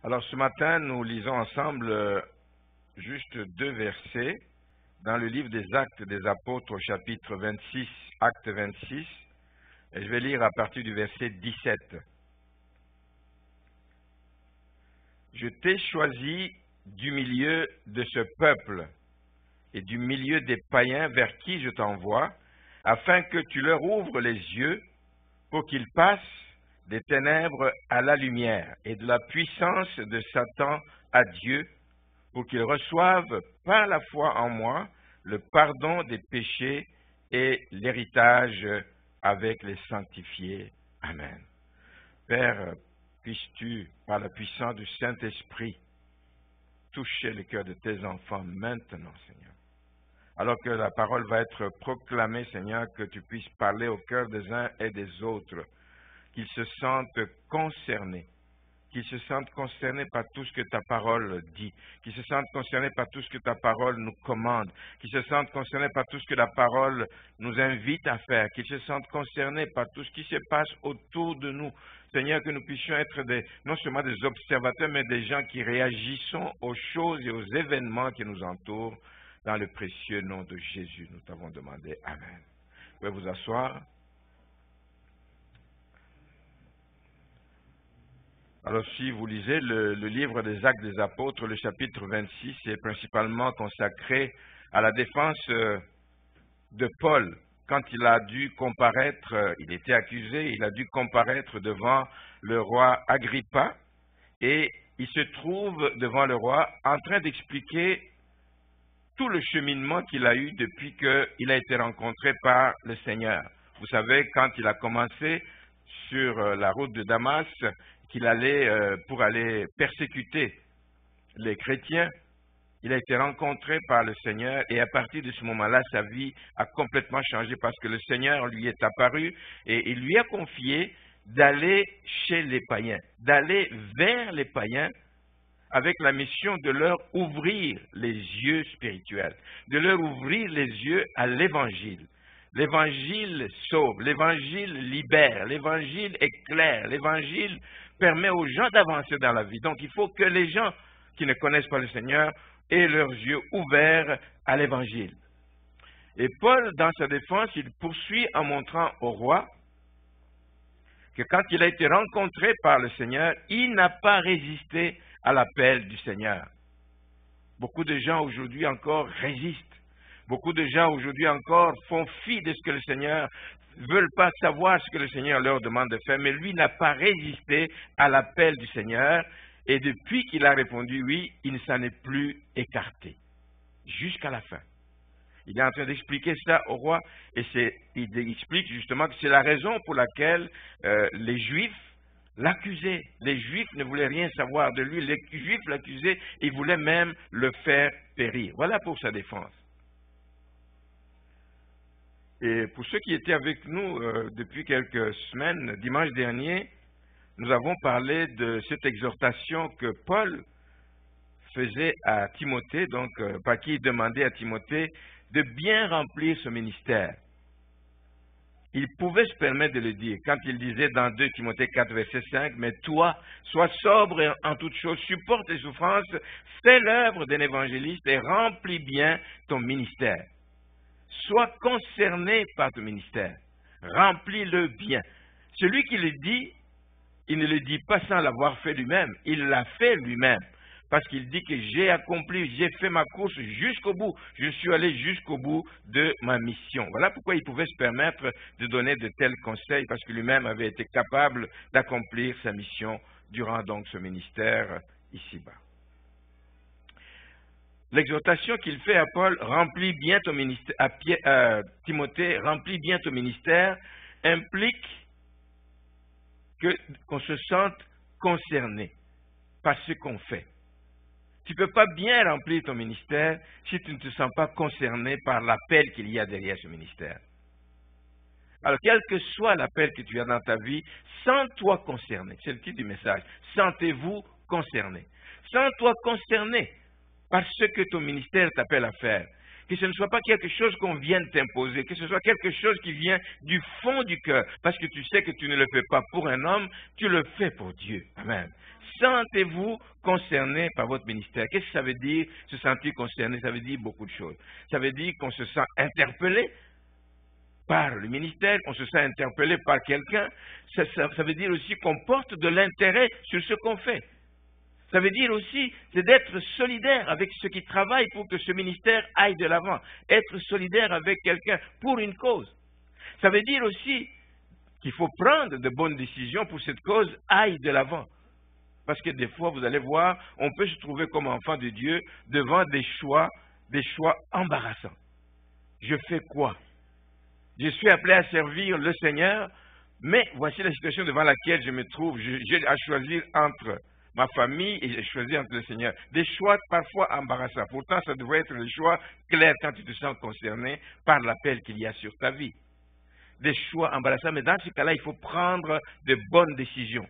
Alors ce matin, nous lisons ensemble juste 2 versets dans le livre des Actes des Apôtres au chapitre 26, acte 26, et je vais lire à partir du verset 17. Je t'ai choisi du milieu de ce peuple et du milieu des païens vers qui je t'envoie, afin que tu leur ouvres les yeux pour qu'ils passent des ténèbres à la lumière et de la puissance de Satan à Dieu, pour qu'ils reçoivent par la foi en moi le pardon des péchés et l'héritage avec les sanctifiés. Amen. Père, puisses-tu, par la puissance du Saint-Esprit, toucher le cœur de tes enfants maintenant, Seigneur. Alors que la parole va être proclamée, Seigneur, que tu puisses parler au cœur des uns et des autres, qu'ils se sentent concernés par tout ce que ta parole dit, qu'ils se sentent concernés par tout ce que ta parole nous commande, qu'ils se sentent concernés par tout ce que la parole nous invite à faire, qu'ils se sentent concernés par tout ce qui se passe autour de nous. Seigneur, que nous puissions être non seulement des observateurs, mais des gens qui réagissons aux choses et aux événements qui nous entourent. Dans le précieux nom de Jésus, nous t'avons demandé. Amen. Vous pouvez vous asseoir. Alors, si vous lisez le livre des Actes des Apôtres, le chapitre 26 est principalement consacré à la défense de Paul. Quand il a dû comparaître, il était accusé, il a dû comparaître devant le roi Agrippa, et il se trouve devant le roi en train d'expliquer tout le cheminement qu'il a eu depuis qu'il a été rencontré par le Seigneur. Vous savez, quand il a commencé sur la route de Damas, qu'il allait pour aller persécuter les chrétiens, il a été rencontré par le Seigneur et à partir de ce moment-là, sa vie a complètement changé parce que le Seigneur lui est apparu et il lui a confié d'aller chez les païens, d'aller vers les païens avec la mission de leur ouvrir les yeux spirituels, de leur ouvrir les yeux à l'Évangile. L'Évangile sauve, l'Évangile libère, l'Évangile éclaire, l'Évangile permet aux gens d'avancer dans la vie. Donc il faut que les gens qui ne connaissent pas le Seigneur aient leurs yeux ouverts à l'Évangile. Et Paul, dans sa défense, il poursuit en montrant au roi que quand il a été rencontré par le Seigneur, il n'a pas résisté à l'appel du Seigneur. Beaucoup de gens aujourd'hui encore résistent. Beaucoup de gens aujourd'hui encore font fi de ce que le Seigneur ne veulent pas savoir ce que le Seigneur leur demande de faire, mais lui n'a pas résisté à l'appel du Seigneur et depuis qu'il a répondu oui, il ne s'en est plus écarté jusqu'à la fin. Il est en train d'expliquer ça au roi et il explique justement que c'est la raison pour laquelle les Juifs l'accusaient. Les Juifs ne voulaient rien savoir de lui. Les Juifs l'accusaient et voulaient même le faire périr. Voilà pour sa défense. Et pour ceux qui étaient avec nous depuis quelques semaines, dimanche dernier, nous avons parlé de cette exhortation que Paul faisait à Timothée, donc par qui il demandait à Timothée de bien remplir ce ministère. Il pouvait se permettre de le dire quand il disait dans 2 Timothée 4, verset 5, « Mais toi, sois sobre en toutes choses, supporte les souffrances, fais l'œuvre d'un évangéliste et remplis bien ton ministère. » Sois concerné par ton ministère, remplis-le bien. Celui qui le dit, il ne le dit pas sans l'avoir fait lui-même, il l'a fait lui-même. Parce qu'il dit que j'ai accompli, j'ai fait ma course jusqu'au bout. Je suis allé jusqu'au bout de ma mission. Voilà pourquoi il pouvait se permettre de donner de tels conseils, parce que lui-même avait été capable d'accomplir sa mission durant donc ce ministère ici-bas. L'exhortation qu'il fait à Paul, remplis bien ton ministère, à Timothée, remplis bien ton ministère, implique qu'on se sente concerné par ce qu'on fait. Tu ne peux pas bien remplir ton ministère si tu ne te sens pas concerné par l'appel qu'il y a derrière ce ministère. Alors, quel que soit l'appel que tu as dans ta vie, sens-toi concerné. C'est le titre du message. Sentez-vous concerné. Sens-toi concerné par ce que ton ministère t'appelle à faire. Que ce ne soit pas quelque chose qu'on vienne t'imposer, que ce soit quelque chose qui vient du fond du cœur, parce que tu sais que tu ne le fais pas pour un homme, tu le fais pour Dieu. Amen. sentez-vous concerné par votre ministère? Qu'est-ce que ça veut dire, se sentir concerné? Ça veut dire beaucoup de choses. Ça veut dire qu'on se sent interpellé par le ministère, qu'on se sent interpellé par quelqu'un. Ça veut dire aussi qu'on porte de l'intérêt sur ce qu'on fait. Ça veut dire aussi, c'est d'être solidaire avec ceux qui travaillent pour que ce ministère aille de l'avant. Être solidaire avec quelqu'un pour une cause. Ça veut dire aussi qu'il faut prendre de bonnes décisions pour que cette cause aille de l'avant. Parce que des fois, vous allez voir, on peut se trouver comme enfant de Dieu devant des choix embarrassants. Je fais quoi? Je suis appelé à servir le Seigneur, mais voici la situation devant laquelle je me trouve. J'ai à choisir entre ma famille et j'ai choisi entre le Seigneur. Des choix parfois embarrassants. Pourtant, ça devrait être des choix clairs quand tu te sens concerné par l'appel qu'il y a sur ta vie. Des choix embarrassants, mais dans ce cas-là, il faut prendre de bonnes décisions.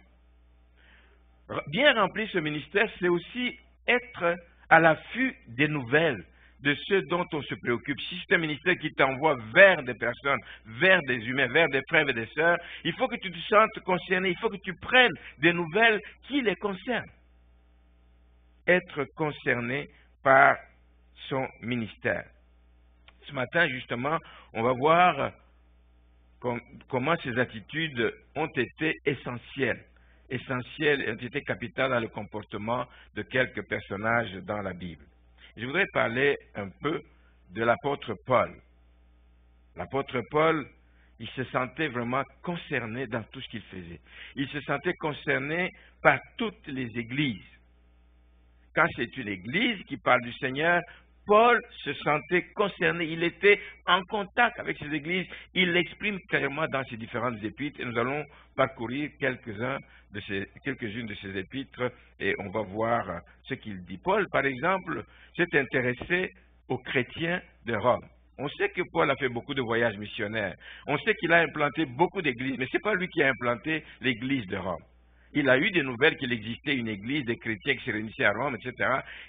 Bien remplir ce ministère, c'est aussi être à l'affût des nouvelles, de ceux dont on se préoccupe. Si c'est un ministère qui t'envoie vers des personnes, vers des humains, vers des frères et des sœurs, il faut que tu te sentes concerné, il faut que tu prennes des nouvelles qui les concernent. Être concerné par son ministère. Ce matin, justement, on va voir comment ces attitudes ont été essentielles et ont été capitales dans le comportement de quelques personnages dans la Bible. Je voudrais parler un peu de l'apôtre Paul. L'apôtre Paul, il se sentait vraiment concerné dans tout ce qu'il faisait. Il se sentait concerné par toutes les églises. Quand c'est une église qui parle du Seigneur, Paul se sentait concerné, il était en contact avec ces églises, il l'exprime clairement dans ses différentes épîtres et nous allons parcourir quelques-unes de ces épîtres et on va voir ce qu'il dit. Paul, par exemple, s'est intéressé aux chrétiens de Rome. On sait que Paul a fait beaucoup de voyages missionnaires, on sait qu'il a implanté beaucoup d'églises, mais ce n'est pas lui qui a implanté l'église de Rome. Il a eu des nouvelles qu'il existait une église des chrétiens qui se réunissaient à Rome, etc.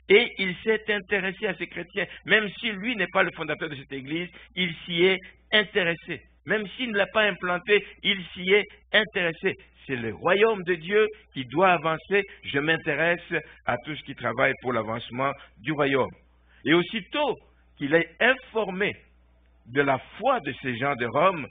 Et il s'est intéressé à ces chrétiens. Même si lui n'est pas le fondateur de cette église, il s'y est intéressé. Même s'il ne l'a pas implanté, il s'y est intéressé. C'est le royaume de Dieu qui doit avancer. Je m'intéresse à tout ce qui travaille pour l'avancement du royaume. Et aussitôt qu'il est informé de la foi de ces gens de Rome,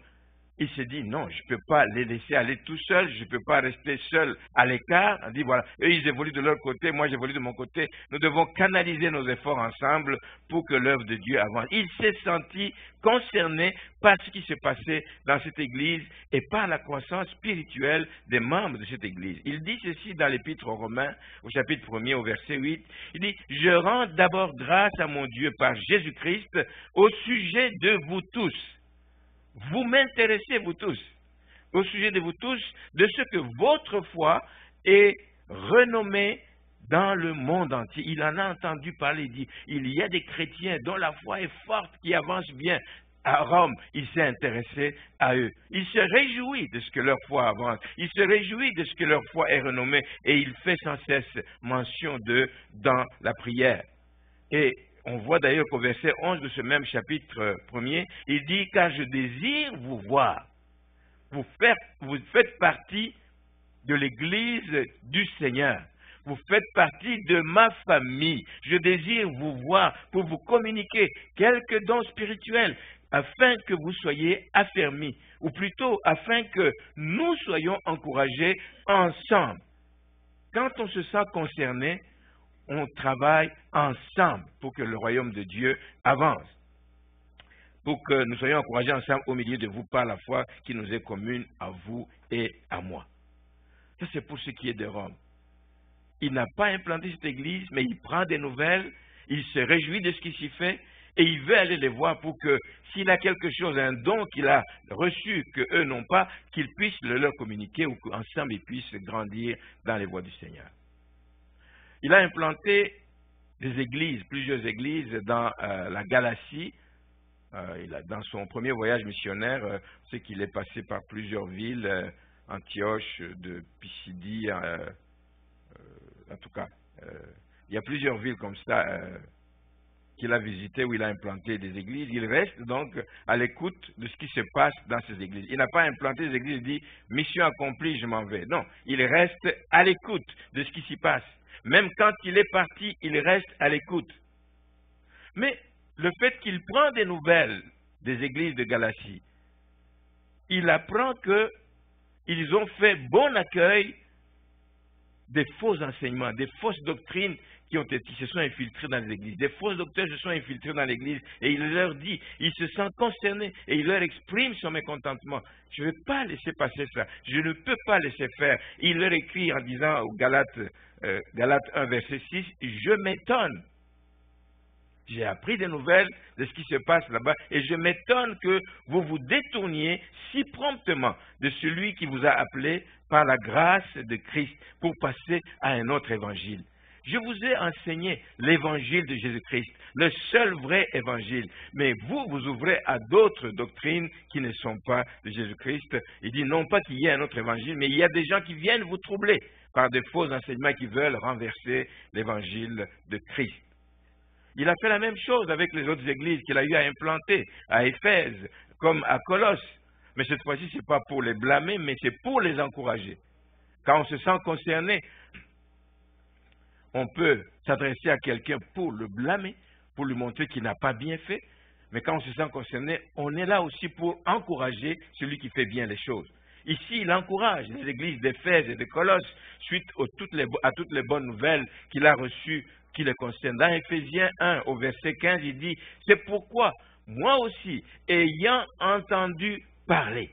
il s'est dit, non, je ne peux pas les laisser aller tout seuls, je ne peux pas rester seul à l'écart. Il dit, voilà, eux, ils évoluent de leur côté, moi, j'évolue de mon côté. Nous devons canaliser nos efforts ensemble pour que l'œuvre de Dieu avance. Il s'est senti concerné par ce qui se passait dans cette église et par la croissance spirituelle des membres de cette église. Il dit ceci dans l'Épître aux Romains, au chapitre 1er, au verset 8. Il dit, je rends d'abord grâce à mon Dieu par Jésus-Christ au sujet de vous tous. Vous m'intéressez, vous tous, au sujet de vous tous, de ce que votre foi est renommée dans le monde entier. Il en a entendu parler, il dit, il y a des chrétiens dont la foi est forte, qui avancent bien. À Rome, il s'est intéressé à eux. Il se réjouit de ce que leur foi avance. Il se réjouit de ce que leur foi est renommée. Et il fait sans cesse mention d'eux dans la prière. Et on voit d'ailleurs qu'au verset 11 de ce même chapitre 1er, il dit « Car je désire vous voir. Vous faites partie de l'Église du Seigneur. Vous faites partie de ma famille. Je désire vous voir pour vous communiquer quelques dons spirituels afin que vous soyez affermis, ou plutôt afin que nous soyons encouragés ensemble. » Quand on se sent concerné, on travaille ensemble pour que le royaume de Dieu avance. Pour que nous soyons encouragés ensemble au milieu de vous par la foi qui nous est commune à vous et à moi. Ça, c'est pour ce qui est de Rome. Il n'a pas implanté cette église, mais il prend des nouvelles, il se réjouit de ce qui s'y fait, et il veut aller les voir pour que, s'il a quelque chose, un don qu'il a reçu qu'eux n'ont pas, qu'il puisse le leur communiquer ou qu'ensemble ils puissent grandir dans les voies du Seigneur. Il a implanté des églises, plusieurs églises dans la Galatie. Dans son premier voyage missionnaire, c'est qu'il est passé par plusieurs villes, Antioche, de Pisidie, en tout cas. Il y a plusieurs villes comme ça qu'il a visitées, où il a implanté des églises. Il reste donc à l'écoute de ce qui se passe dans ces églises. Il n'a pas implanté des églises et dit « mission accomplie, je m'en vais ». Non, il reste à l'écoute de ce qui s'y passe. Même quand il est parti, il reste à l'écoute. Mais le fait qu'il prend des nouvelles des églises de Galatie, il apprend qu'ils ont fait bon accueil des faux enseignements, des fausses doctrines qui se sont infiltrées dans les églises. Des fausses docteurs se sont infiltrés dans l'église et il leur dit, il se sent concerné et il leur exprime son mécontentement. Je ne vais pas laisser passer ça. Je ne peux pas laisser faire. Il leur écrit en disant aux Galates 1, verset 6, je m'étonne. J'ai appris des nouvelles de ce qui se passe là-bas et je m'étonne que vous vous détourniez si promptement de celui qui vous a appelé par la grâce de Christ pour passer à un autre évangile. Je vous ai enseigné l'évangile de Jésus-Christ, le seul vrai évangile, mais vous ouvrez à d'autres doctrines qui ne sont pas de Jésus-Christ. Il dit non pas qu'il y ait un autre évangile, mais il y a des gens qui viennent vous troubler par de faux enseignements qui veulent renverser l'évangile de Christ. Il a fait la même chose avec les autres églises qu'il a eu à implanter, à Éphèse, comme à Colosse. Mais cette fois-ci, ce n'est pas pour les blâmer, mais c'est pour les encourager. Quand on se sent concerné, on peut s'adresser à quelqu'un pour le blâmer, pour lui montrer qu'il n'a pas bien fait. Mais quand on se sent concerné, on est là aussi pour encourager celui qui fait bien les choses. Ici, il encourage les églises d'Éphèse et de Colosse suite à toutes les bonnes nouvelles qu'il a reçues qui les concernent. Dans Éphésiens 1, au verset 15, il dit « C'est pourquoi, moi aussi, ayant entendu parler »,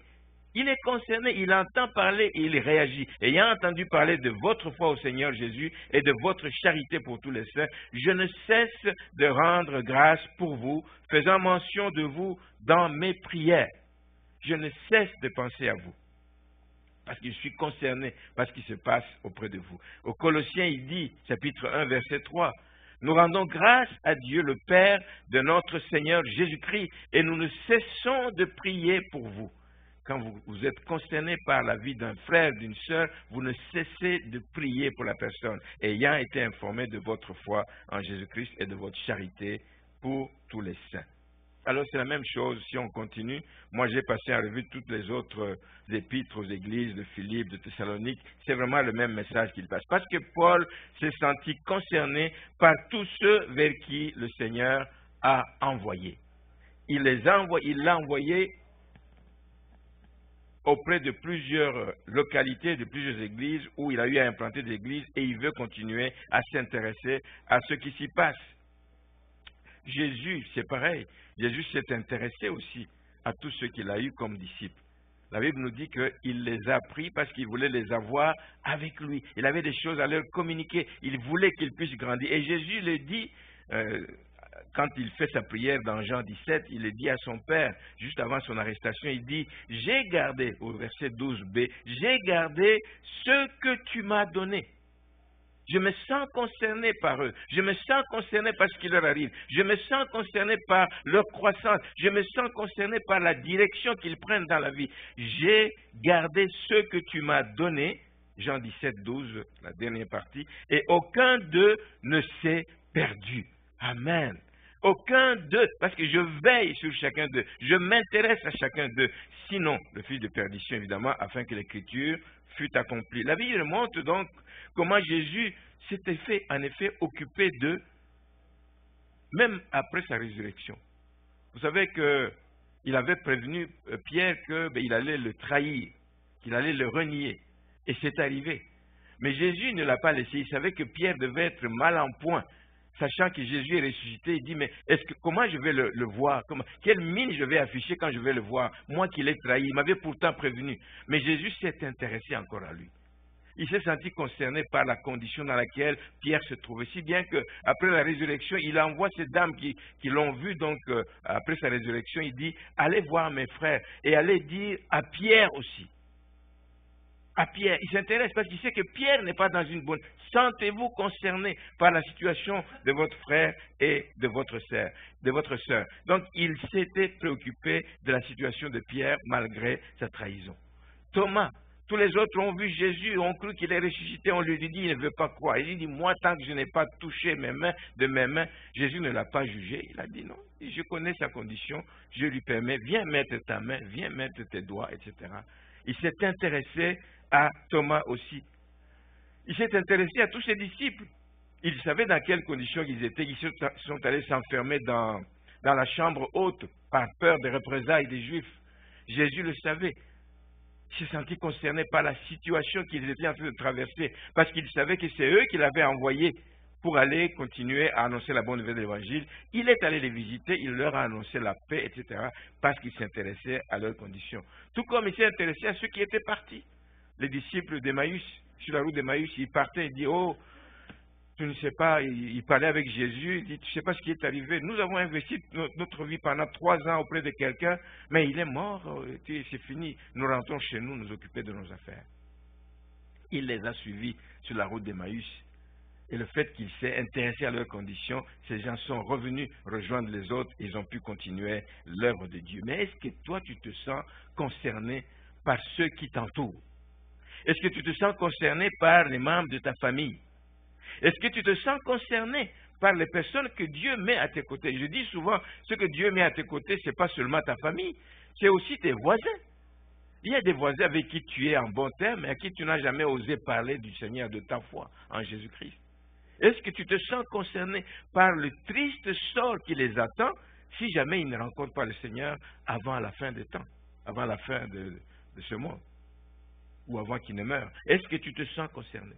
il est concerné, il entend parler et il réagit. « Ayant entendu parler de votre foi au Seigneur Jésus et de votre charité pour tous les saints, je ne cesse de rendre grâce pour vous, faisant mention de vous dans mes prières. Je ne cesse de penser à vous. » Parce que je suis concerné par ce qui se passe auprès de vous. Aux Colossiens, il dit, chapitre 1, verset 3, « Nous rendons grâce à Dieu, le Père de notre Seigneur Jésus-Christ, et nous ne cessons de prier pour vous. » Quand vous êtes concerné par la vie d'un frère, d'une sœur, vous ne cessez de prier pour la personne, ayant été informé de votre foi en Jésus-Christ et de votre charité pour tous les saints. Alors c'est la même chose si on continue. Moi j'ai passé en revue toutes les autres épîtres aux églises de Philippe, de Thessalonique. C'est vraiment le même message qu'il passe. Parce que Paul s'est senti concerné par tous ceux vers qui le Seigneur a envoyé. Il l'a envoyé auprès de plusieurs localités, de plusieurs églises où il a eu à implanter des églises et il veut continuer à s'intéresser à ce qui s'y passe. Jésus, c'est pareil. Jésus s'est intéressé aussi à tous ceux qu'il a eus comme disciples. La Bible nous dit qu'il les a pris parce qu'il voulait les avoir avec lui. Il avait des choses à leur communiquer. Il voulait qu'ils puissent grandir. Et Jésus le dit, quand il fait sa prière dans Jean 17, il le dit à son Père, juste avant son arrestation, il dit, « J'ai gardé, au verset 12b, j'ai gardé ce que tu m'as donné. » Je me sens concerné par eux. Je me sens concerné par ce qui leur arrive. Je me sens concerné par leur croissance. Je me sens concerné par la direction qu'ils prennent dans la vie. J'ai gardé ce que tu m'as donné, Jean 17, 12, la dernière partie, et aucun d'eux ne s'est perdu. Amen. Aucun d'eux, parce que je veille sur chacun d'eux. Je m'intéresse à chacun d'eux. Sinon, le fils de perdition, évidemment, afin que l'écriture fût accomplie. La Bible montre donc comment Jésus s'était fait, en effet, occuper d'eux, même après sa résurrection. Vous savez qu'il avait prévenu Pierre qu'il allait le trahir, qu'il allait le renier. Et c'est arrivé. Mais Jésus ne l'a pas laissé. Il savait que Pierre devait être mal en point. Sachant que Jésus est ressuscité, il dit, mais comment je vais le voir? Quelle mine je vais afficher quand je vais le voir? Moi qui l'ai trahi, il m'avait pourtant prévenu. Mais Jésus s'est intéressé encore à lui. Il s'est senti concerné par la condition dans laquelle Pierre se trouvait. Si bien qu'après la résurrection, il envoie ces dames qui l'ont vu, donc après sa résurrection, il dit, allez voir mes frères et allez dire à Pierre aussi. À Pierre, il s'intéresse parce qu'il sait que Pierre n'est pas dans une bonne... Sentez-vous concerné par la situation de votre frère et de votre sœur. Donc, il s'était préoccupé de la situation de Pierre malgré sa trahison. Thomas, Tous les autres ont vu Jésus, ont cru qu'il est ressuscité. On lui dit, il ne veut pas croire. Il dit, moi, tant que je n'ai pas touché mes mains de mes mains, Jésus ne l'a pas jugé. Il a dit non. Je connais sa condition. Je lui permets, viens mettre ta main, viens mettre tes doigts, etc. Il s'est intéressé à Thomas aussi. Il s'est intéressé à tous ses disciples. Il savait dans quelles conditions ils étaient. Ils sont allés s'enfermer dans la chambre haute par peur des représailles des Juifs. Jésus le savait. Il s'est senti concerné par la situation qu'ils étaient en train de traverser, parce qu'il savait que c'est eux qui l'avaient envoyé pour aller continuer à annoncer la bonne nouvelle de l'Évangile. Il est allé les visiter, il leur a annoncé la paix, etc., parce qu'il s'intéressait à leurs conditions. Tout comme il s'est intéressé à ceux qui étaient partis. Les disciples d'Emmaüs, sur la route d'Emmaüs, ils partaient, ils disaient, oh, tu ne sais pas, il parlait avec Jésus, il dit, tu ne sais pas ce qui est arrivé. Nous avons investi notre vie pendant 3 ans auprès de quelqu'un, mais il est mort, c'est fini. Nous rentrons chez nous, nous occuper de nos affaires. Il les a suivis sur la route d'Emmaüs. Et le fait qu'il s'est intéressé à leurs conditions, ces gens sont revenus rejoindre les autres, ils ont pu continuer l'œuvre de Dieu. Mais est-ce que toi, tu te sens concerné par ceux qui t'entourent? Est-ce que tu te sens concerné par les membres de ta famille? Est-ce que tu te sens concerné par les personnes que Dieu met à tes côtés? Je dis souvent, ce que Dieu met à tes côtés, ce n'est pas seulement ta famille, c'est aussi tes voisins. Il y a des voisins avec qui tu es en bon terme, mais à qui tu n'as jamais osé parler du Seigneur, de ta foi en Jésus-Christ. Est-ce que tu te sens concerné par le triste sort qui les attend si jamais ils ne rencontrent pas le Seigneur avant la fin des temps, avant la fin de ce monde, ou avant qu'ils ne meurent? Est-ce que tu te sens concerné?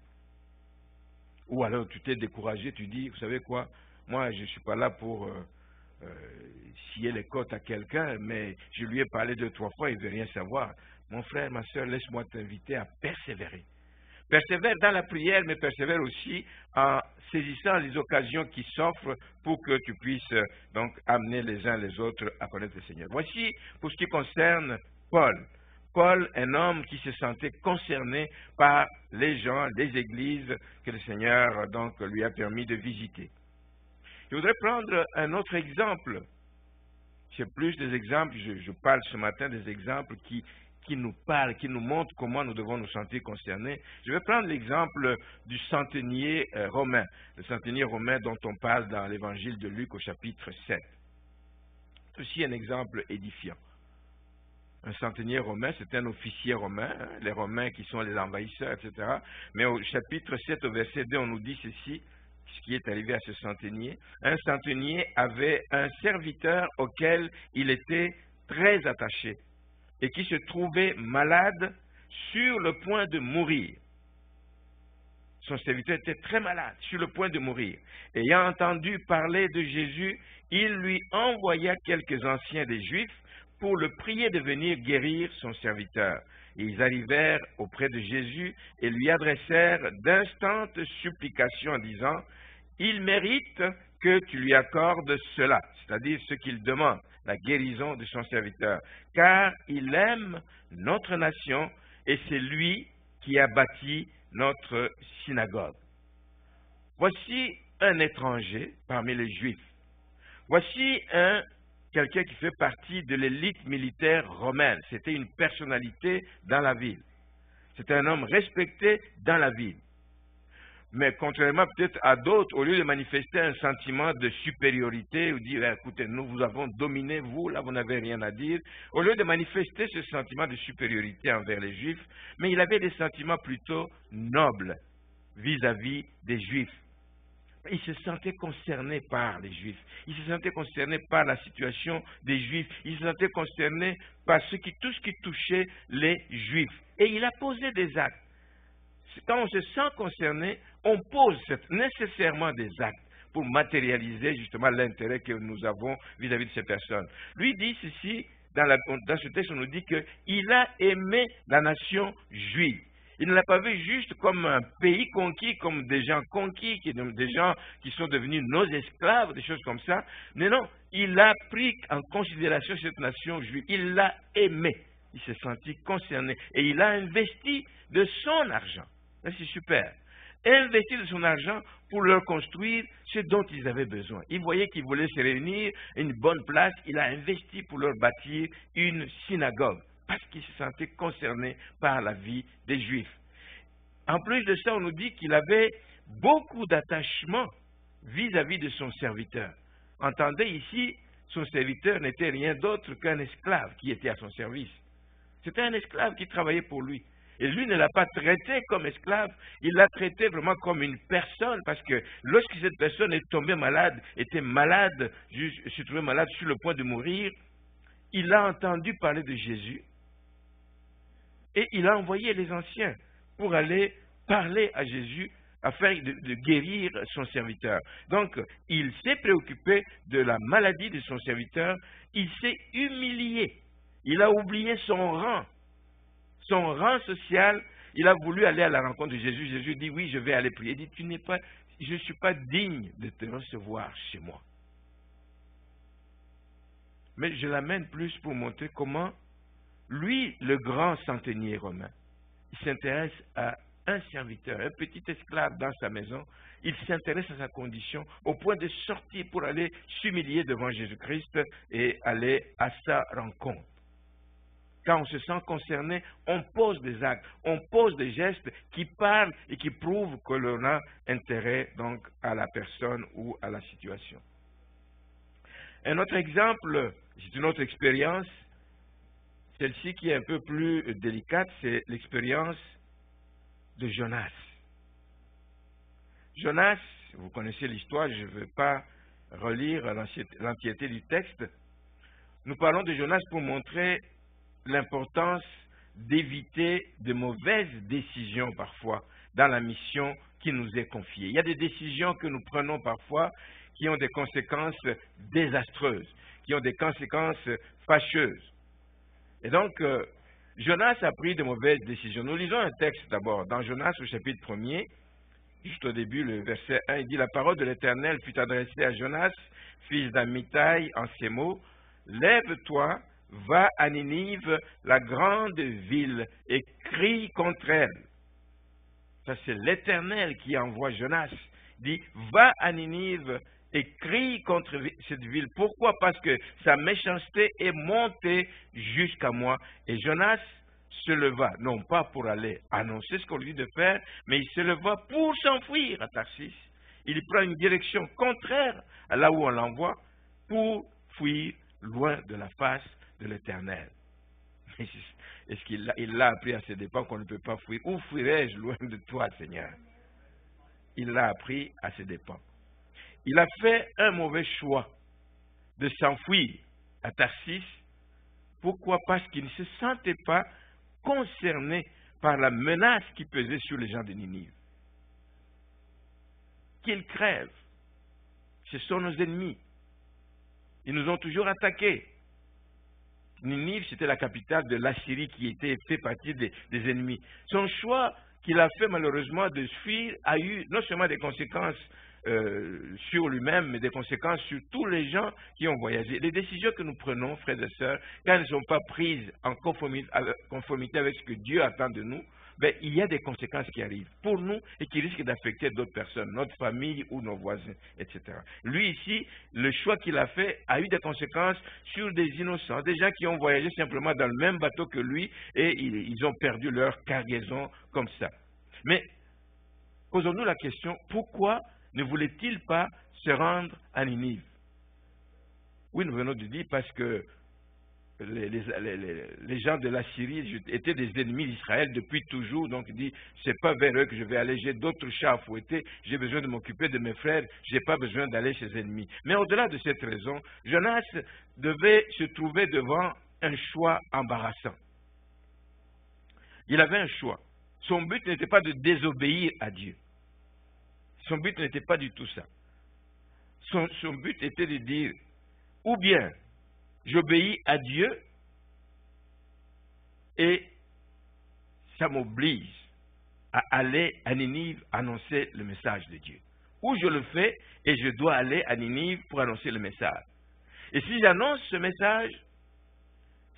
Ou alors tu t'es découragé, tu dis, vous savez quoi, moi je ne suis pas là pour scier les côtes à quelqu'un, mais je lui ai parlé 2-3 fois, il ne veut rien savoir. Mon frère, ma soeur, laisse-moi t'inviter à persévérer. Persévère dans la prière, mais persévère aussi en saisissant les occasions qui s'offrent pour que tu puisses donc amener les uns les autres à connaître le Seigneur. Voici pour ce qui concerne Paul. Paul, un homme qui se sentait concerné par les gens, les églises que le Seigneur donc lui a permis de visiter. Je voudrais prendre un autre exemple. C'est plus des exemples, je parle ce matin des exemples qui nous parlent, qui nous montrent comment nous devons nous sentir concernés. Je vais prendre l'exemple du centenier romain, le centenier romain dont on parle dans l'évangile de Luc au chapitre 7. C'est aussi un exemple édifiant. Un centenier romain, c'est un officier romain, hein, les Romains qui sont les envahisseurs, etc. Mais au chapitre 7, au verset 2, on nous dit ceci, ce qui est arrivé à ce centenier. Un centenier avait un serviteur auquel il était très attaché et qui se trouvait malade sur le point de mourir. Son serviteur était très malade, sur le point de mourir. Ayant entendu parler de Jésus, il lui envoya quelques anciens des Juifs pour le prier de venir guérir son serviteur. Et ils arrivèrent auprès de Jésus et lui adressèrent d'instantes supplications en disant, « Il mérite que tu lui accordes cela, c'est-à-dire ce qu'il demande, la guérison de son serviteur, car il aime notre nation et c'est lui qui a bâti notre synagogue. » Voici un étranger parmi les Juifs. Voici quelqu'un qui fait partie de l'élite militaire romaine. C'était une personnalité dans la ville. C'était un homme respecté dans la ville. Mais contrairement peut-être à d'autres, au lieu de manifester un sentiment de supériorité, ou dire, écoutez, nous vous avons dominé, vous, là, vous n'avez rien à dire, au lieu de manifester ce sentiment de supériorité envers les Juifs, mais il avait des sentiments plutôt nobles vis-à-vis des Juifs. Il se sentait concerné par les Juifs. Il se sentait concerné par la situation des Juifs. Il se sentait concerné par tout ce qui touchait les Juifs. Et il a posé des actes. Quand on se sent concerné, on pose nécessairement des actes pour matérialiser justement l'intérêt que nous avons vis-à-vis de ces personnes. Lui dit ceci, dans ce texte, on nous dit qu'il a aimé la nation juive. Il ne l'a pas vu juste comme un pays conquis, comme des gens conquis, des gens qui sont devenus nos esclaves, des choses comme ça. Mais non, il a pris en considération cette nation juive. Il l'a aimée. Il s'est senti concerné. Et il a investi de son argent. C'est super. Investi de son argent pour leur construire ce dont ils avaient besoin. Il voyait qu'ils voulaient se réunir à une bonne place. Il a investi pour leur bâtir une synagogue. parce qu'il se sentait concerné par la vie des Juifs. En plus de ça, on nous dit qu'il avait beaucoup d'attachement vis-à-vis de son serviteur. Entendez ici, son serviteur n'était rien d'autre qu'un esclave qui était à son service. C'était un esclave qui travaillait pour lui. Et lui ne l'a pas traité comme esclave, il l'a traité vraiment comme une personne, parce que lorsque cette personne est tombée malade, était malade, se trouvait malade sur le point de mourir, il a entendu parler de Jésus et il a envoyé les anciens pour aller parler à Jésus afin de guérir son serviteur. Donc, il s'est préoccupé de la maladie de son serviteur, il s'est humilié, il a oublié son rang social, il a voulu aller à la rencontre de Jésus. Jésus dit, oui, je vais aller prier. Il dit, je ne suis pas digne de te recevoir chez moi. Mais je l'amène plus pour montrer comment, lui, le grand centenier romain, il s'intéresse à un serviteur, un petit esclave dans sa maison. Il s'intéresse à sa condition au point de sortir pour aller s'humilier devant Jésus-Christ et aller à sa rencontre. Quand on se sent concerné, on pose des actes, on pose des gestes qui parlent et qui prouvent que l'on a intérêt donc à la personne ou à la situation. Un autre exemple, c'est une autre expérience, celle-ci qui est un peu plus délicate, c'est l'expérience de Jonas. Jonas, vous connaissez l'histoire, je ne veux pas relire l'entièreté du texte. Nous parlons de Jonas pour montrer l'importance d'éviter de mauvaises décisions parfois dans la mission qui nous est confiée. Il y a des décisions que nous prenons parfois qui ont des conséquences désastreuses, qui ont des conséquences fâcheuses. Et donc, Jonas a pris de mauvaises décisions. Nous lisons un texte d'abord, dans Jonas au chapitre 1er, juste au début, le verset 1, il dit « La parole de l'Éternel fut adressée à Jonas, fils d'Amittai, en ces mots, « Lève-toi, va à Ninive, la grande ville, et crie contre elle. » Ça, c'est l'Éternel qui envoie Jonas. Il dit, va à Ninive et crie contre cette ville. Pourquoi? Parce que sa méchanceté est montée jusqu'à moi. Et Jonas se leva, non pas pour aller annoncer ce qu'on lui dit de faire, mais il se leva pour s'enfuir à Tarsis. Il prend une direction contraire à là où on l'envoie pour fuir loin de la face de l'Éternel. Est-ce qu'il l'a appris à ses dépens qu'on ne peut pas fuir? Où fuirais-je loin de toi, Seigneur? Il l'a appris à ses dépens. Il a fait un mauvais choix de s'enfuir à Tarsis. Pourquoi? Parce qu'il ne se sentait pas concerné par la menace qui pesait sur les gens de Ninive. Qu'ils crèvent. Ce sont nos ennemis. Ils nous ont toujours attaqués. Ninive, c'était la capitale de l'Assyrie qui fait partie des ennemis. Son choix qu'il a fait malheureusement de fuir a eu non seulement des conséquences sur lui-même, mais des conséquences sur tous les gens qui ont voyagé. Les décisions que nous prenons, frères et sœurs, quand elles ne sont pas prises en conformité avec ce que Dieu attend de nous, ben, il y a des conséquences qui arrivent pour nous et qui risquent d'affecter d'autres personnes, notre famille ou nos voisins, etc. Lui ici, le choix qu'il a fait a eu des conséquences sur des innocents, des gens qui ont voyagé simplement dans le même bateau que lui et ils ont perdu leur cargaison comme ça. Mais posons-nous la question, pourquoi ne voulait-il pas se rendre à Ninive? Oui, nous venons de dire parce que les gens de la Syrie étaient des ennemis d'Israël depuis toujours, donc il dit, c'est pas vers eux que je vais aller, j'ai d'autres chats à fouetter, j'ai besoin de m'occuper de mes frères, j'ai pas besoin d'aller chez les ennemis. Mais au-delà de cette raison, Jonas devait se trouver devant un choix embarrassant. Il avait un choix. Son but n'était pas de désobéir à Dieu. Son but n'était pas du tout ça. Son but était de dire, ou bien j'obéis à Dieu et ça m'oblige à aller à Ninive annoncer le message de Dieu. Ou je le fais et je dois aller à Ninive pour annoncer le message. Et si j'annonce ce message,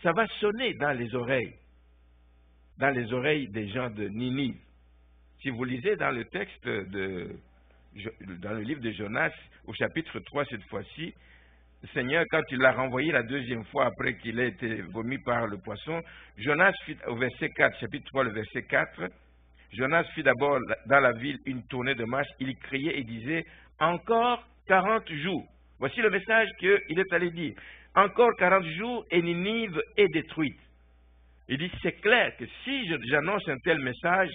ça va sonner dans les oreilles des gens de Ninive. Si vous lisez dans le texte dans le livre de Jonas, au chapitre 3 cette fois-ci, Seigneur, quand il l'a renvoyé la deuxième fois après qu'il ait été vomi par le poisson, Jonas fit, au verset 4, chapitre 3, le verset 4, Jonas fit d'abord dans la ville une tournée de marche, il criait et disait, encore 40 jours. Voici le message qu'il est allé dire. Encore 40 jours et Ninive est détruite. Il dit, c'est clair que si j'annonce un tel message,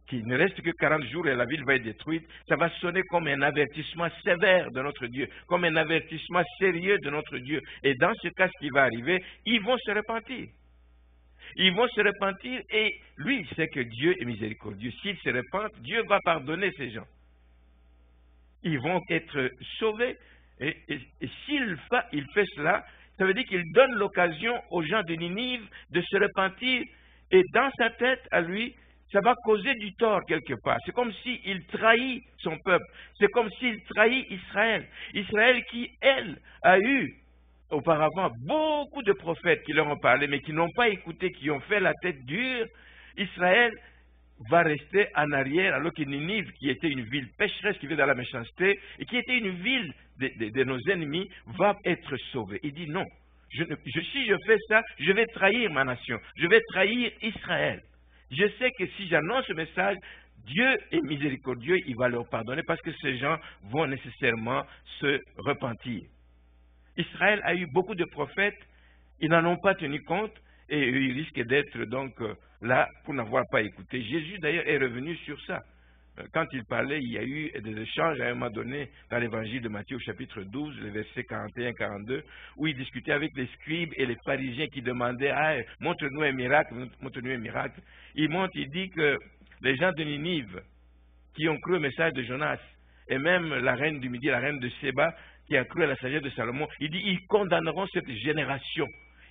qu'il ne reste que 40 jours et la ville va être détruite, ça va sonner comme un avertissement sévère de notre Dieu, comme un avertissement sérieux de notre Dieu. Et dans ce cas, ce qui va arriver, ils vont se repentir. Ils vont se repentir et lui, il sait que Dieu est miséricordieux. S'ils se repentent, Dieu va pardonner ces gens. Ils vont être sauvés. Et s'il fait cela, ça veut dire qu'il donne l'occasion aux gens de Ninive de se repentir. Et dans sa tête, à lui, ça va causer du tort quelque part. C'est comme s'il trahit son peuple. C'est comme s'il trahit Israël. Israël qui, elle, a eu auparavant beaucoup de prophètes qui leur ont parlé, mais qui n'ont pas écouté, qui ont fait la tête dure. Israël va rester en arrière, alors que Ninive, qui était une ville pécheresse, qui vit dans la méchanceté, et qui était une ville de nos ennemis, va être sauvée. Il dit non, si je fais ça, je vais trahir ma nation, je vais trahir Israël. Je sais que si j'annonce ce message, Dieu est miséricordieux, il va leur pardonner parce que ces gens vont nécessairement se repentir. Israël a eu beaucoup de prophètes, ils n'en ont pas tenu compte et ils risquent d'être donc là pour n'avoir pas écouté. Jésus d'ailleurs est revenu sur ça. Quand il parlait, il y a eu des échanges à un moment donné dans l'évangile de Matthieu au chapitre 12, les versets 41-42, où il discutait avec les scribes et les pharisiens qui demandaient « Ah, montre-nous un miracle, montre-nous un miracle ». Il montre, il dit que les gens de Ninive qui ont cru au message de Jonas, et même la reine du Midi, la reine de Séba, qui a cru à la sagesse de Salomon, il dit ils condamneront cette génération.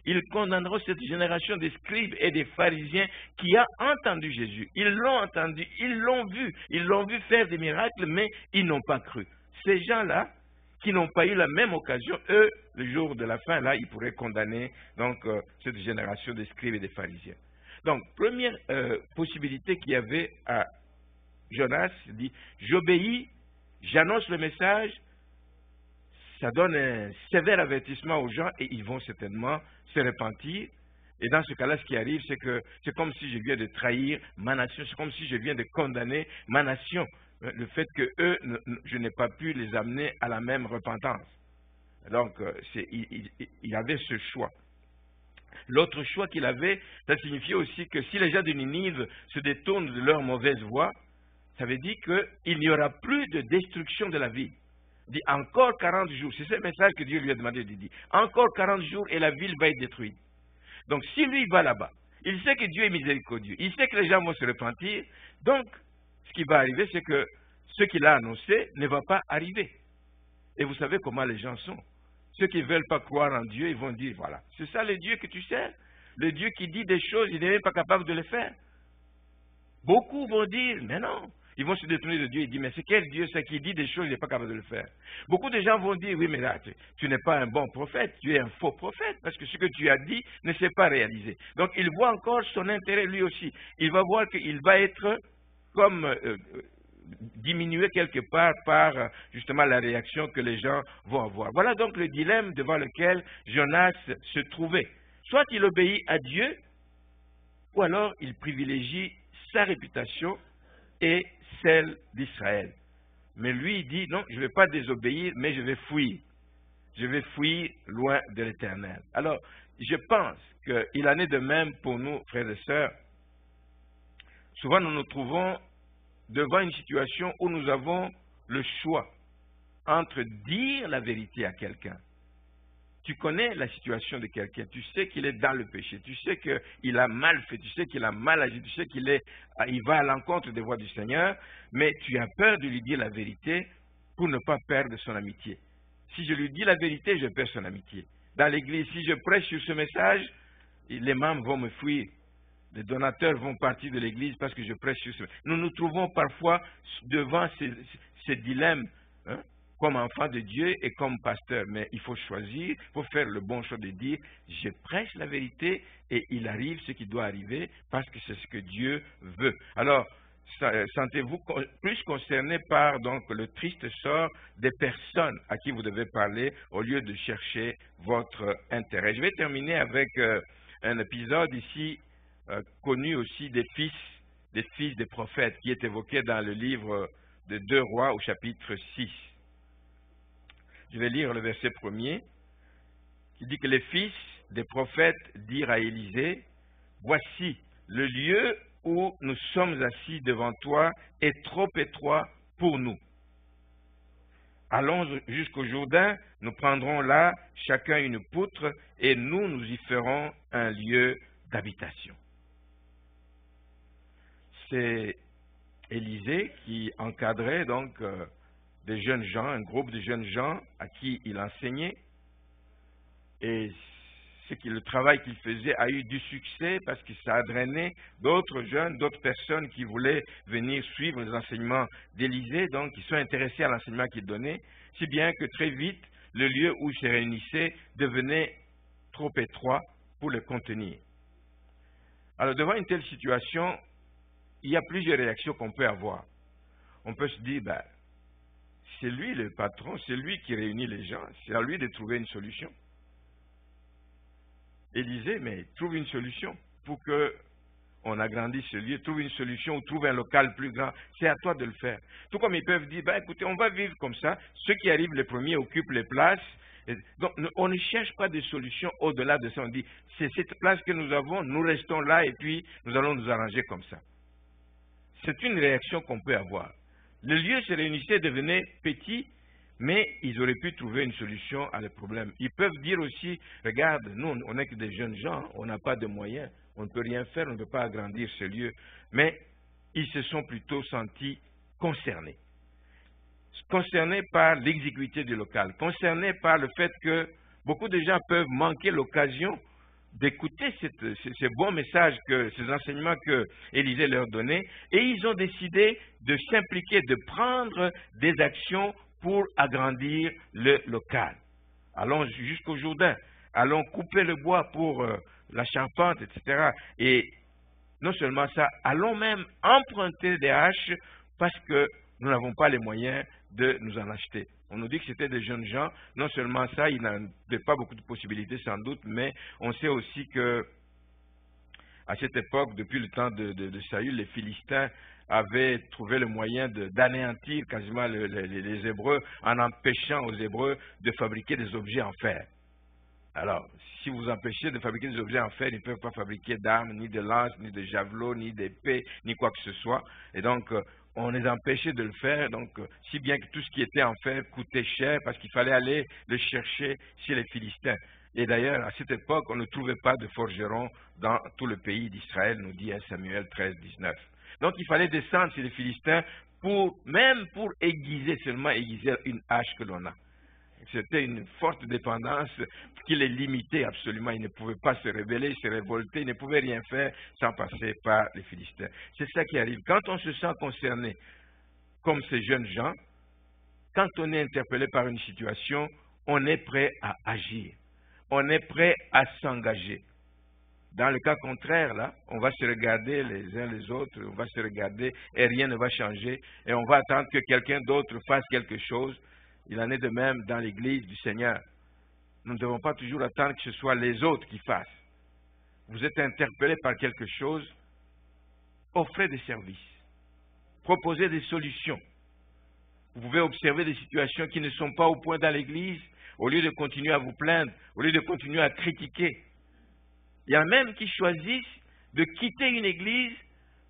Ils condamneront cette génération des scribes et des pharisiens qui a entendu Jésus. Ils l'ont entendu, ils l'ont vu faire des miracles, mais ils n'ont pas cru. Ces gens-là, qui n'ont pas eu la même occasion, eux, le jour de la fin, là, ils pourraient condamner donc cette génération des scribes et des pharisiens. Donc, première possibilité qu'il y avait à Jonas, il dit, j'obéis, j'annonce le message, ça donne un sévère avertissement aux gens et ils vont certainement se repentir. Et dans ce cas-là, ce qui arrive, c'est que c'est comme si je viens de trahir ma nation, c'est comme si je viens de condamner ma nation. Le fait que eux, je n'ai pas pu les amener à la même repentance. Donc, il avait ce choix. L'autre choix qu'il avait, ça signifiait aussi que si les gens de Ninive se détournent de leur mauvaise voie, ça veut dire qu'il n'y aura plus de destruction de la ville. Il dit encore 40 jours, c'est ce message que Dieu lui a demandé de dire. Encore 40 jours et la ville va être détruite. Donc si lui va là-bas, il sait que Dieu est miséricordieux, il sait que les gens vont se repentir, donc ce qui va arriver, c'est que ce qu'il a annoncé ne va pas arriver. Et vous savez comment les gens sont. Ceux qui ne veulent pas croire en Dieu, ils vont dire, voilà, c'est ça le Dieu que tu sers, le Dieu qui dit des choses, il n'est même pas capable de les faire. Beaucoup vont dire, mais non. Ils vont se détourner de Dieu et dire, mais c'est quel Dieu c'est qui dit des choses, il n'est pas capable de le faire. Beaucoup de gens vont dire, oui, mais là, tu n'es pas un bon prophète, tu es un faux prophète, parce que ce que tu as dit ne s'est pas réalisé. Donc, il voit encore son intérêt lui aussi. Il va voir qu'il va être comme diminué quelque part par justement la réaction que les gens vont avoir. Voilà donc le dilemme devant lequel Jonas se trouvait. Soit il obéit à Dieu, ou alors il privilégie sa réputation et celle d'Israël. Mais lui, il dit, non, je ne vais pas désobéir, mais je vais fuir. Je vais fuir loin de l'Éternel. Alors, je pense qu'il en est de même pour nous, frères et sœurs. Souvent, nous nous trouvons devant une situation où nous avons le choix entre dire la vérité à quelqu'un. Tu connais la situation de quelqu'un, tu sais qu'il est dans le péché, tu sais qu'il a mal fait, tu sais qu'il a mal agi, tu sais qu'il va à l'encontre des voies du Seigneur, mais tu as peur de lui dire la vérité pour ne pas perdre son amitié. Si je lui dis la vérité, je perds son amitié. Dans l'église, si je prêche sur ce message, les membres vont me fuir. Les donateurs vont partir de l'église parce que je prêche sur ce message. Nous nous trouvons parfois devant ces dilemmes, hein, comme enfant de Dieu et comme pasteur. Mais il faut choisir, il faut faire le bon choix de dire, je prêche la vérité et il arrive ce qui doit arriver parce que c'est ce que Dieu veut. Alors, sentez-vous plus concerné par donc le triste sort des personnes à qui vous devez parler au lieu de chercher votre intérêt? Je vais terminer avec un épisode ici connu aussi des fils des prophètes qui est évoqué dans le livre de 2 Rois au chapitre 6. Je vais lire le verset 1er qui dit que les fils des prophètes dirent à Élisée: voici, le lieu où nous sommes assis devant toi est trop étroit pour nous. Allons jusqu'au Jourdain, nous prendrons là chacun une poutre et nous y ferons un lieu d'habitation. C'est Élisée qui encadrait donc des jeunes gens, un groupe de jeunes gens à qui il enseignait. Et le travail qu'il faisait a eu du succès parce que ça a drainé d'autres jeunes, d'autres personnes qui voulaient venir suivre les enseignements d'Élisée, donc qui sont intéressés à l'enseignement qu'il donnait, si bien que très vite, le lieu où ils se réunissaient devenait trop étroit pour le contenir. Alors, devant une telle situation, il y a plusieurs réactions qu'on peut avoir. On peut se dire, c'est lui le patron, c'est lui qui réunit les gens, c'est à lui de trouver une solution. Élisée, mais trouve une solution pour qu'on agrandisse ce lieu, trouve une solution ou trouve un local plus grand. C'est à toi de le faire. Tout comme ils peuvent dire, écoutez, on va vivre comme ça, ceux qui arrivent les premiers occupent les places. Donc, on ne cherche pas de solution au-delà de ça. On dit, c'est cette place que nous avons, nous restons là et puis nous allons nous arranger comme ça. C'est une réaction qu'on peut avoir. Le lieu se réunissait, devenait petit, mais ils auraient pu trouver une solution à le problème. Ils peuvent dire aussi, regarde, nous, on n'est que des jeunes gens, on n'a pas de moyens, on ne peut rien faire, on ne peut pas agrandir ce lieu. Mais ils se sont plutôt sentis concernés. Concernés par l'exiguïté du local, concernés par le fait que beaucoup de gens peuvent manquer l'occasion d'écouter ces bons messages, ces enseignements que Élisée leur donnait, et ils ont décidé de s'impliquer, de prendre des actions pour agrandir le local. Allons jusqu'au Jourdain, allons couper le bois pour la charpente, etc. Et non seulement ça, allons même emprunter des haches parce que nous n'avons pas les moyens de nous en acheter. On nous dit que c'était des jeunes gens. Non seulement ça, ils n'avaient pas beaucoup de possibilités sans doute, mais on sait aussi que à cette époque, depuis le temps de Saül, les Philistins avaient trouvé le moyen d'anéantir quasiment les Hébreux en empêchant aux Hébreux de fabriquer des objets en fer. Alors, si vous empêchez de fabriquer des objets en fer, ils ne peuvent pas fabriquer d'armes, ni de lances, ni de javelots, ni d'épées, ni quoi que ce soit. Et donc, on les empêchait de le faire, donc, si bien que tout ce qui était en fer coûtait cher parce qu'il fallait aller le chercher chez les Philistins. Et d'ailleurs, à cette époque, on ne trouvait pas de forgerons dans tout le pays d'Israël, nous dit 1 Samuel 13, 19. Donc, il fallait descendre chez les Philistins même pour seulement aiguiser une hache que l'on a. C'était une forte dépendance qui les limitait absolument. Ils ne pouvaient pas se rebeller, se révolter, ils ne pouvaient rien faire sans passer par les Philistins. C'est ça qui arrive. Quand on se sent concerné, comme ces jeunes gens, quand on est interpellé par une situation, on est prêt à agir. On est prêt à s'engager. Dans le cas contraire, là, on va se regarder les uns les autres, on va se regarder et rien ne va changer. Et on va attendre que quelqu'un d'autre fasse quelque chose. Il en est de même dans l'Église du Seigneur. Nous ne devons pas toujours attendre que ce soit les autres qui fassent. Vous êtes interpellé par quelque chose, offrez des services, proposez des solutions. Vous pouvez observer des situations qui ne sont pas au point dans l'Église, au lieu de continuer à vous plaindre, au lieu de continuer à critiquer. Il y en a même qui choisissent de quitter une Église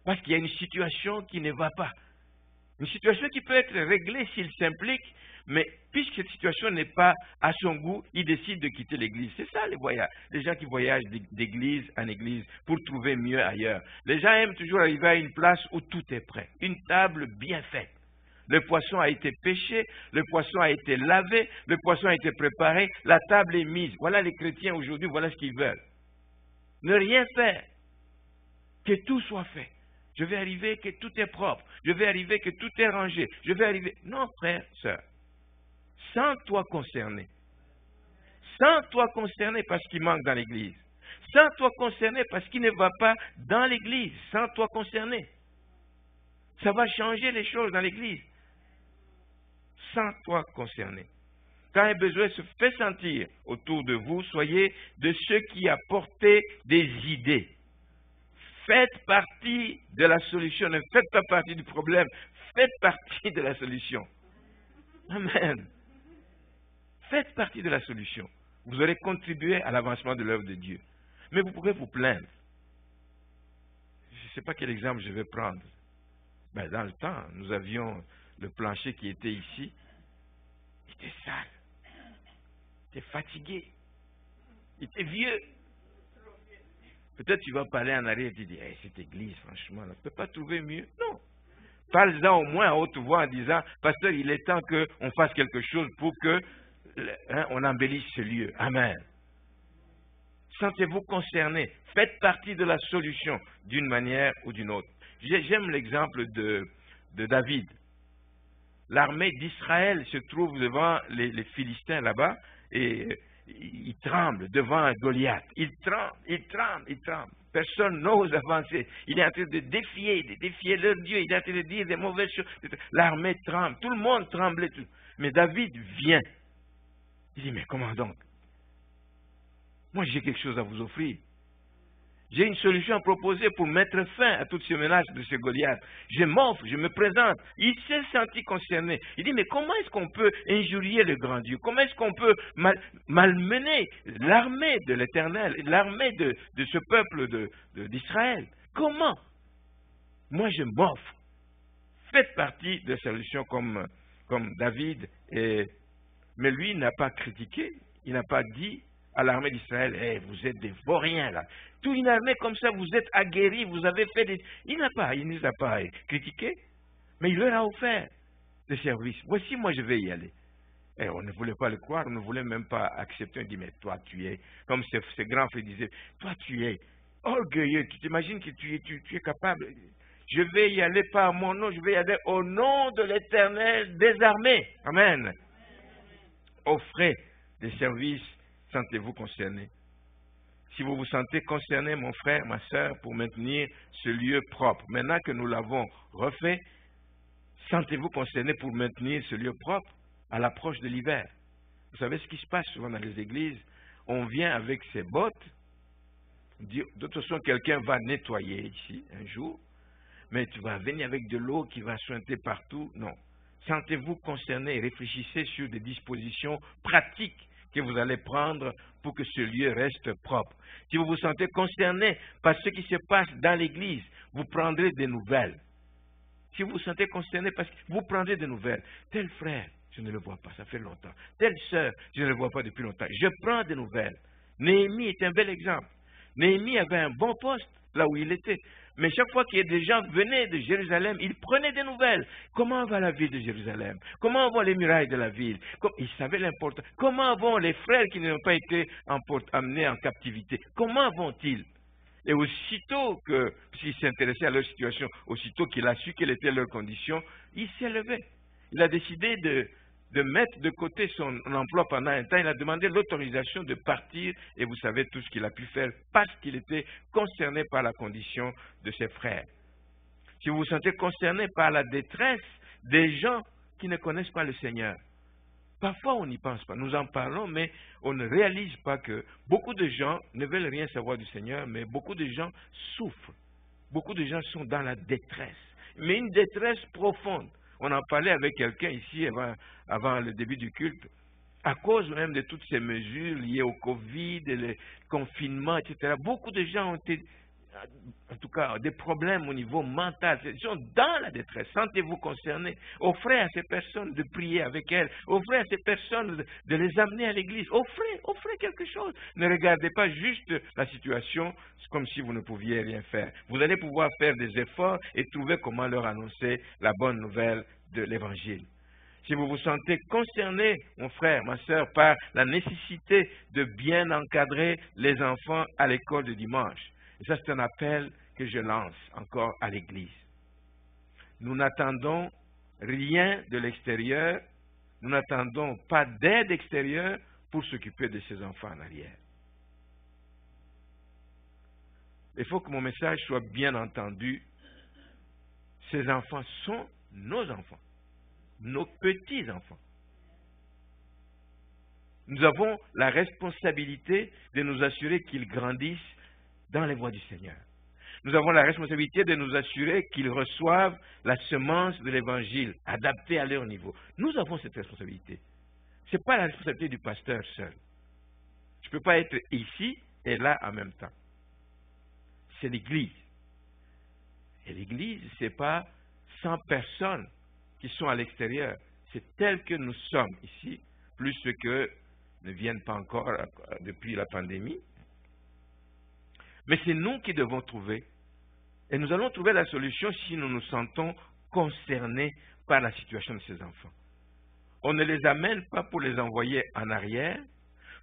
parce qu'il y a une situation qui ne va pas. Une situation qui peut être réglée s'il s'implique, mais puisque cette situation n'est pas à son goût, il décide de quitter l'église. C'est ça les voyages. Les gens qui voyagent d'église en église pour trouver mieux ailleurs. Les gens aiment toujours arriver à une place où tout est prêt. Une table bien faite. Le poisson a été pêché, le poisson a été lavé, le poisson a été préparé, la table est mise. Voilà les chrétiens aujourd'hui, voilà ce qu'ils veulent. Ne rien faire. Que tout soit fait. Je vais arriver que tout est propre. Je vais arriver que tout est rangé. Je vais arriver... Non, frère, sœur. Sans toi concerné. Sans toi concerné parce qu'il manque dans l'église. Sans toi concerné parce qu'il ne va pas dans l'église. Sans toi concerné. Ça va changer les choses dans l'Église. Sens-toi concerné. Quand un besoin se fait sentir autour de vous, soyez de ceux qui apportent des idées. Faites partie de la solution. Ne faites pas partie du problème. Faites partie de la solution. Amen. Faites partie de la solution. Vous aurez contribué à l'avancement de l'œuvre de Dieu. Mais vous pourrez vous plaindre. Je ne sais pas quel exemple je vais prendre. Ben, dans le temps, nous avions le plancher qui était ici. Il était sale. Il était fatigué. Il était vieux. Peut-être tu vas parler en arrière et tu dis, hey, cette église, franchement, on ne peut pas trouver mieux. Non. Parle-en au moins à haute voix en disant, pasteur, il est temps qu'on fasse quelque chose pour que on embellisse ce lieu. Amen. Sentez-vous concerné. Faites partie de la solution d'une manière ou d'une autre. J'aime l'exemple de David. L'armée d'Israël se trouve devant les Philistins là-bas et ils tremblent devant Goliath. Ils tremblent. Personne n'ose avancer. Il est en train de défier leur Dieu. Il est en train de dire des mauvaises choses. L'armée tremble. Tout le monde tremblait. Mais David vient. Il dit, mais comment donc? Moi, j'ai quelque chose à vous offrir. J'ai une solution à proposer pour mettre fin à toutes ces menaces de ce Goliath. Je m'offre, je me présente. Il s'est senti concerné. Il dit, mais comment est-ce qu'on peut injurier le grand Dieu? Comment est-ce qu'on peut malmener l'armée de l'Éternel, l'armée de ce peuple d'Israël? Comment? Moi, je m'offre. Faites partie de la solution comme David. Mais lui, il n'a pas critiqué. Il n'a pas dit à l'armée d'Israël, hey, vous êtes des vauriens là. Toute une armée comme ça, vous êtes aguerris, vous avez fait des... Il ne les a pas critiqués, mais il leur a offert des services. Voici, moi je vais y aller. Et on ne voulait pas le croire, on ne voulait même pas accepter. On dit, mais toi tu es, comme ces grands frères disaient, toi tu es orgueilleux, tu t'imagines que tu es capable. Je vais y aller par mon nom, je vais y aller au nom de l'Éternel des armées. Amen. Offrez des services. Sentez-vous concerné. Si vous vous sentez concerné, mon frère, ma soeur, pour maintenir ce lieu propre, maintenant que nous l'avons refait, sentez-vous concerné pour maintenir ce lieu propre à l'approche de l'hiver. Vous savez ce qui se passe souvent dans les églises? On vient avec ses bottes, de toute façon quelqu'un va nettoyer ici un jour, mais tu vas venir avec de l'eau qui va suinter partout. Non. Sentez-vous concerné et réfléchissez sur des dispositions pratiques que vous allez prendre pour que ce lieu reste propre. Si vous vous sentez concerné par ce qui se passe dans l'église, vous prendrez des nouvelles. Si vous vous sentez concerné parce que vous prendrez des nouvelles. Tel frère, je ne le vois pas, ça fait longtemps. Telle sœur, je ne le vois pas depuis longtemps. Je prends des nouvelles. Néhémie est un bel exemple. Néhémie avait un bon poste là où il était. Mais chaque fois que des gens venaient de Jérusalem, ils prenaient des nouvelles. Comment va la ville de Jérusalem? Comment vont les murailles de la ville? Ils savaient l'importance. Comment vont les frères qui n'ont pas été amenés en captivité? Comment vont-ils? Et aussitôt s'il s'intéressait à leur situation, aussitôt qu'il a su quelle était leur condition, il s'est levé. Il a décidé de mettre de côté son emploi pendant un temps. Il a demandé l'autorisation de partir et vous savez tout ce qu'il a pu faire parce qu'il était concerné par la condition de ses frères. Si vous vous sentez concerné par la détresse des gens qui ne connaissent pas le Seigneur, parfois on n'y pense pas. Nous en parlons, mais on ne réalise pas que beaucoup de gens ne veulent rien savoir du Seigneur, mais beaucoup de gens souffrent. Beaucoup de gens sont dans la détresse, mais une détresse profonde. On en parlait avec quelqu'un ici avant le début du culte. À cause même de toutes ces mesures liées au Covid, le confinement, etc., beaucoup de gens ont été, en tout cas, des problèmes au niveau mental. Ils sont dans la détresse. Sentez-vous concernés. Offrez à ces personnes de prier avec elles. Offrez à ces personnes de les amener à l'église. Offrez quelque chose. Ne regardez pas juste la situation comme si vous ne pouviez rien faire. Vous allez pouvoir faire des efforts et trouver comment leur annoncer la bonne nouvelle de l'Évangile. Si vous vous sentez concerné, mon frère, ma soeur, par la nécessité de bien encadrer les enfants à l'école de dimanche, et ça c'est un appel que je lance encore à l'Église. Nous n'attendons rien de l'extérieur, nous n'attendons pas d'aide extérieure pour s'occuper de ces enfants en arrière. Il faut que mon message soit bien entendu. Ces enfants sont nos enfants, nos petits-enfants. Nous avons la responsabilité de nous assurer qu'ils grandissent dans les voies du Seigneur. Nous avons la responsabilité de nous assurer qu'ils reçoivent la semence de l'Évangile, adaptée à leur niveau. Nous avons cette responsabilité. Ce n'est pas la responsabilité du pasteur seul. Je ne peux pas être ici et là en même temps. C'est l'Église. Et l'Église, ce n'est pas 100 personnes qui sont à l'extérieur. C'est tel que nous sommes ici, plus ceux que ne viennent pas encore depuis la pandémie. Mais c'est nous qui devons trouver. Et nous allons trouver la solution si nous nous sentons concernés par la situation de ces enfants. On ne les amène pas pour les envoyer en arrière,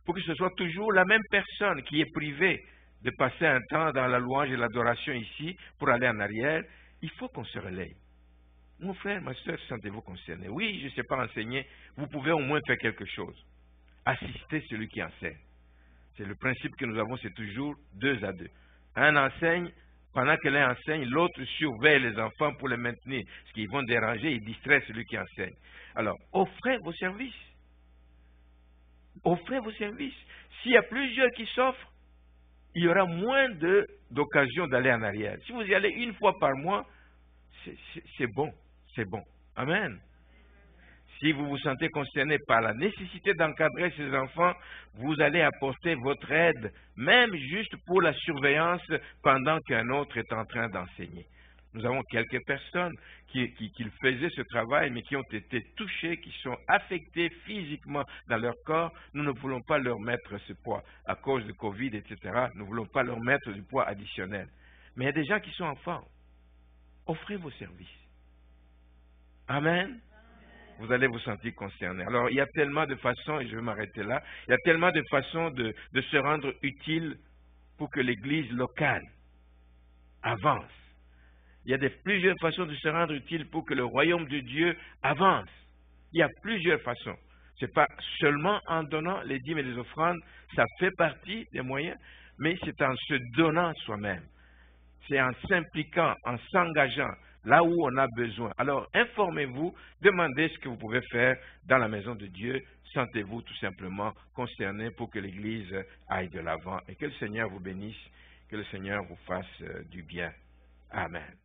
pour que ce soit toujours la même personne qui est privée de passer un temps dans la louange et l'adoration ici pour aller en arrière. Il faut qu'on se relaye. Mon frère, ma soeur, sentez-vous concernés? Oui, je ne sais pas enseigner. Vous pouvez au moins faire quelque chose. Assister celui qui enseigne. C'est le principe que nous avons, c'est toujours 2 à 2. Un enseigne, pendant que l'un enseigne, l'autre surveille les enfants pour les maintenir. Parce qu'ils vont déranger, ils distraient celui qui enseigne. Alors, offrez vos services. Offrez vos services. S'il y a plusieurs qui s'offrent, il y aura moins d'occasions d'aller en arrière. Si vous y allez une fois par mois, c'est bon. C'est bon. Amen. Si vous vous sentez concerné par la nécessité d'encadrer ces enfants, vous allez apporter votre aide, même juste pour la surveillance pendant qu'un autre est en train d'enseigner. Nous avons quelques personnes qui faisaient ce travail, mais qui ont été touchées, qui sont affectées physiquement dans leur corps. Nous ne voulons pas leur mettre ce poids à cause de Covid, etc. Nous ne voulons pas leur mettre du poids additionnel. Mais il y a des gens qui sont en forme. Offrez vos services. Amen. Vous allez vous sentir concerné. Alors, il y a tellement de façons, et je vais m'arrêter là, il y a tellement de façons de se rendre utile pour que l'Église locale avance. Il y a plusieurs façons de se rendre utile pour que le royaume de Dieu avance. Il y a plusieurs façons. Ce n'est pas seulement en donnant les dîmes et les offrandes, ça fait partie des moyens, mais c'est en se donnant soi-même. C'est en s'impliquant, en s'engageant là où on a besoin. Alors, informez-vous, demandez ce que vous pouvez faire dans la maison de Dieu. Sentez-vous tout simplement concerné pour que l'Église aille de l'avant et que le Seigneur vous bénisse, que le Seigneur vous fasse du bien. Amen.